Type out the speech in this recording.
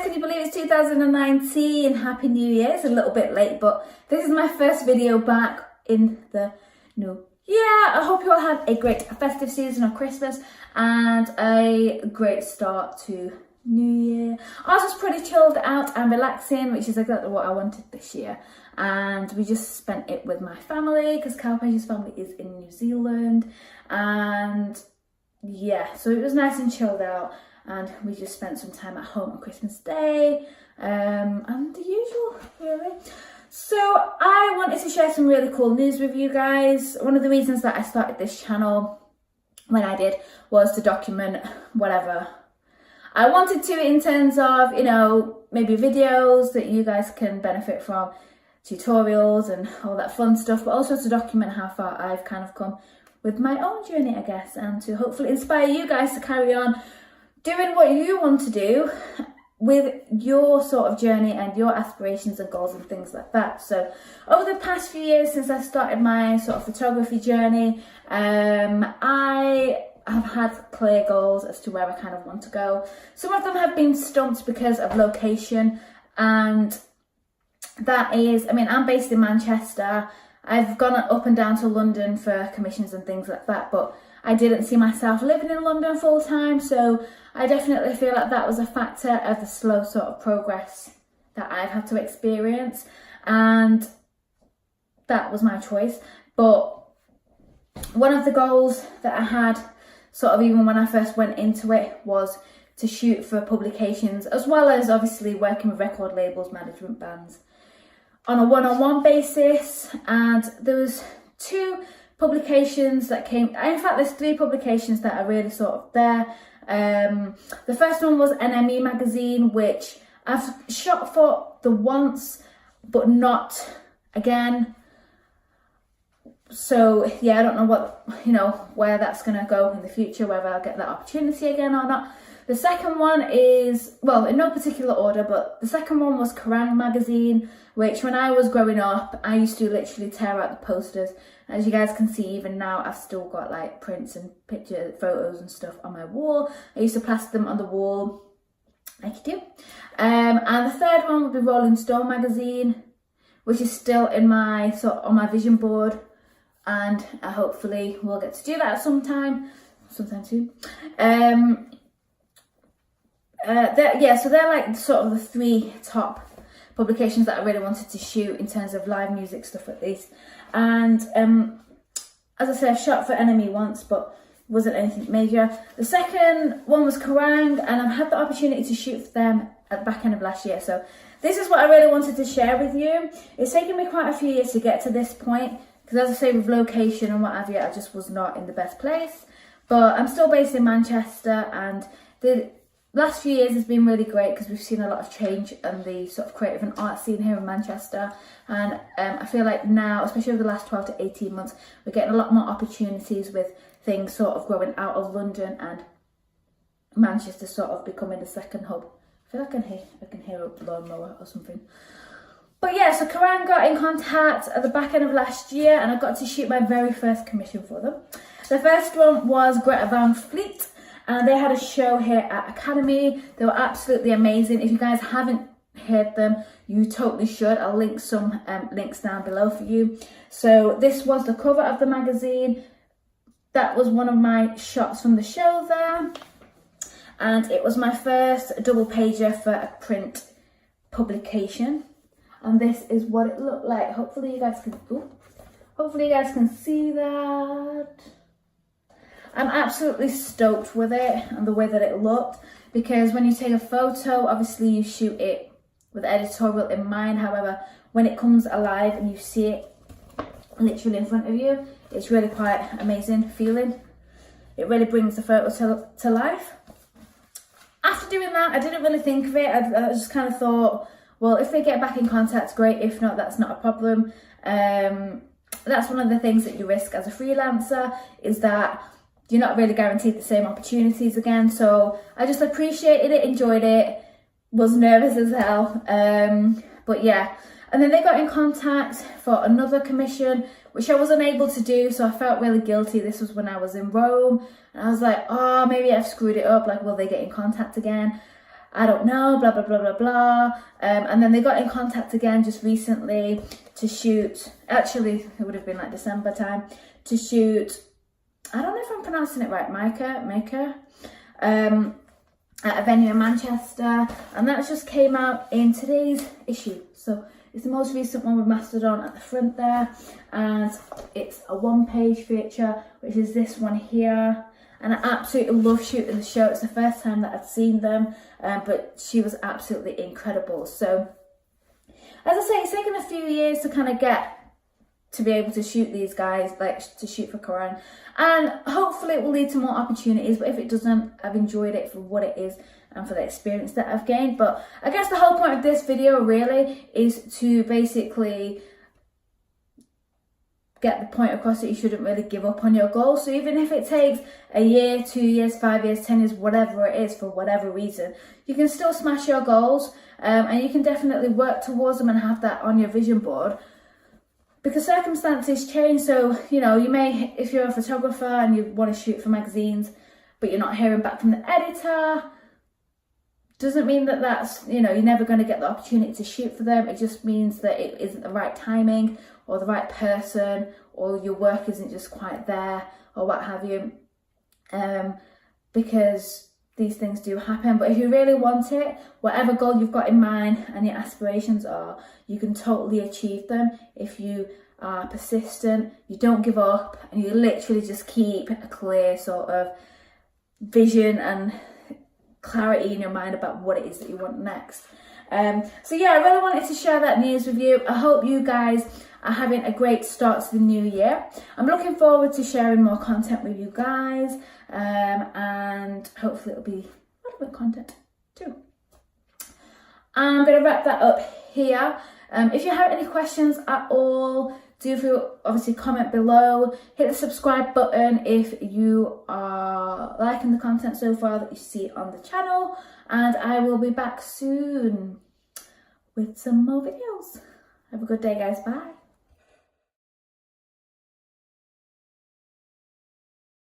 can you believe it's 2019? Happy New Year. It's a little bit late, but this is my first video back in the new year. I hope you all had a great festive season of Christmas and a great start to New Year. Ours was pretty chilled out and relaxing, which is exactly what I wanted this year. And we just spent it with my family because Calpage's family is in New Zealand. And yeah, so it was nice and chilled out. And we just spent some time at home on Christmas Day, and the usual, really. So I wanted to share some really cool news with you guys. One of the reasons that I started this channel when I did was to document whatever I wanted to in terms of, you know, maybe videos that you guys can benefit from, tutorials and all that fun stuff, but also to document how far I've kind of come with my own journey, I guess, and to hopefully inspire you guys to carry on doing what you want to do with your sort of journey and your aspirations and goals and things like that. So over the past few years since I started my sort of photography journey, I have had clear goals as to where I kind of want to go. Some of them have been stumped because of location, and that is, I mean, I'm based in Manchester. I've gone up and down to London for commissions and things like that, but I didn't see myself living in London full time, so I definitely feel like that was a factor of the slow sort of progress that I've had to experience, and that was my choice. But one of the goals that I had, sort of even when I first went into it, was to shoot for publications, as well as obviously working with record labels, management bands, on a one-on-one basis. And there was two publications that came, in fact there's three publications that are really sort of there. The first one was NME magazine, which I've shot for the once but not again, so yeah, I don't know what, you know, where that's gonna go in the future, whether I'll get that opportunity again or not. The second one is, well, in no particular order, but the second one was Kerrang magazine, which when I was growing up, I used to literally tear out the posters. As you guys can see, even now, I've still got like prints and pictures, photos and stuff on my wall. I used to plaster them on the wall, like you do. And the third one would be Rolling Stone magazine, which is still in my on my vision board, and I hopefully will get to do that sometime soon. So they're like sort of the three top publications that I really wanted to shoot in terms of live music stuff at least. And as I said, I've shot for NME once, but wasn't anything major. The second one was Kerrang, and I've had the opportunity to shoot for them at the back end of last year. So this is what I really wanted to share with you. It's taken me quite a few years to get to this point, because as I say, with location and what have you, I just was not in the best place. But I'm still based in Manchester, and the last few years has been really great because we've seen a lot of change in the sort of creative and art scene here in Manchester. And I feel like now, especially over the last 12 to 18 months, we're getting a lot more opportunities with things sort of growing out of London and Manchester sort of becoming the second hub. I feel like I can hear a lawnmower or something. But yeah, so Kerrang got in contact at the back end of last year, and I got to shoot my very first commission for them. The first one was Greta and they had a show here at Academy. They were absolutely amazing. If you guys haven't heard them, you totally should. I'll link some links down below for you. So this was the cover of the magazine. That was one of my shots from the show there. And it was my first double pager for a print publication. And this is what it looked like. Hopefully you guys can see that. I'm absolutely stoked with it and the way that it looked, because when you take a photo, obviously you shoot it with editorial in mind. However, when it comes alive and you see it literally in front of you, it's really quite amazing feeling. It really brings the photo to life. After doing that, I didn't really think of it. I just kind of thought, well, if they get back in contact, great. If not, that's not a problem. That's one of the things that you risk as a freelancer, is that you're not really guaranteed the same opportunities again. So I just appreciated it, enjoyed it, was nervous as hell. But yeah, and then they got in contact for another commission, which I wasn't able to do. So I felt really guilty. This was when I was in Rome, and I was like, oh, maybe I've screwed it up. Like, will they get in contact again? I don't know, blah, blah, blah, blah, blah. And then they got in contact again just recently to shoot, actually, it would have been like December time, to shoot, I don't know if I'm pronouncing it right, Myrkur, at a venue in Manchester. And that just came out in today's issue. So it's the most recent one with Mastodon at the front there. And it's a one-page feature, which is this one here. And I absolutely love shooting the show. It's the first time that I've seen them, but she was absolutely incredible. So, as I say, it's taken a few years to kind of get to be able to shoot these guys, like to shoot for Kerrang. And hopefully it will lead to more opportunities, but if it doesn't, I've enjoyed it for what it is and for the experience that I've gained. But I guess the whole point of this video really is to basically get the point across that you shouldn't really give up on your goals. So even if it takes a year, 2 years, 5 years, 10 years, whatever it is, for whatever reason, you can still smash your goals, and you can definitely work towards them and have that on your vision board, because circumstances change. So, you know, you may, if you're a photographer and you want to shoot for magazines, but you're not hearing back from the editor, doesn't mean that that's, you know, you're never going to get the opportunity to shoot for them. It just means that it isn't the right timing or the right person, or your work isn't just quite there, or what have you, because these things do happen. But if you really want it, whatever goal you've got in mind and your aspirations are, you can totally achieve them if you are persistent, you don't give up, and you literally just keep a clear sort of vision and clarity in your mind about what it is that you want next. So yeah, I really wanted to share that news with you. I hope you guys are having a great start to the new year. I'm looking forward to sharing more content with you guys, and hopefully it'll be relevant content too. I'm going to wrap that up here. If you have any questions at all, do feel obviously comment below. Hit the subscribe button if you are liking the content so far that you see on the channel, and I will be back soon with some more videos. Have a good day, guys. Bye.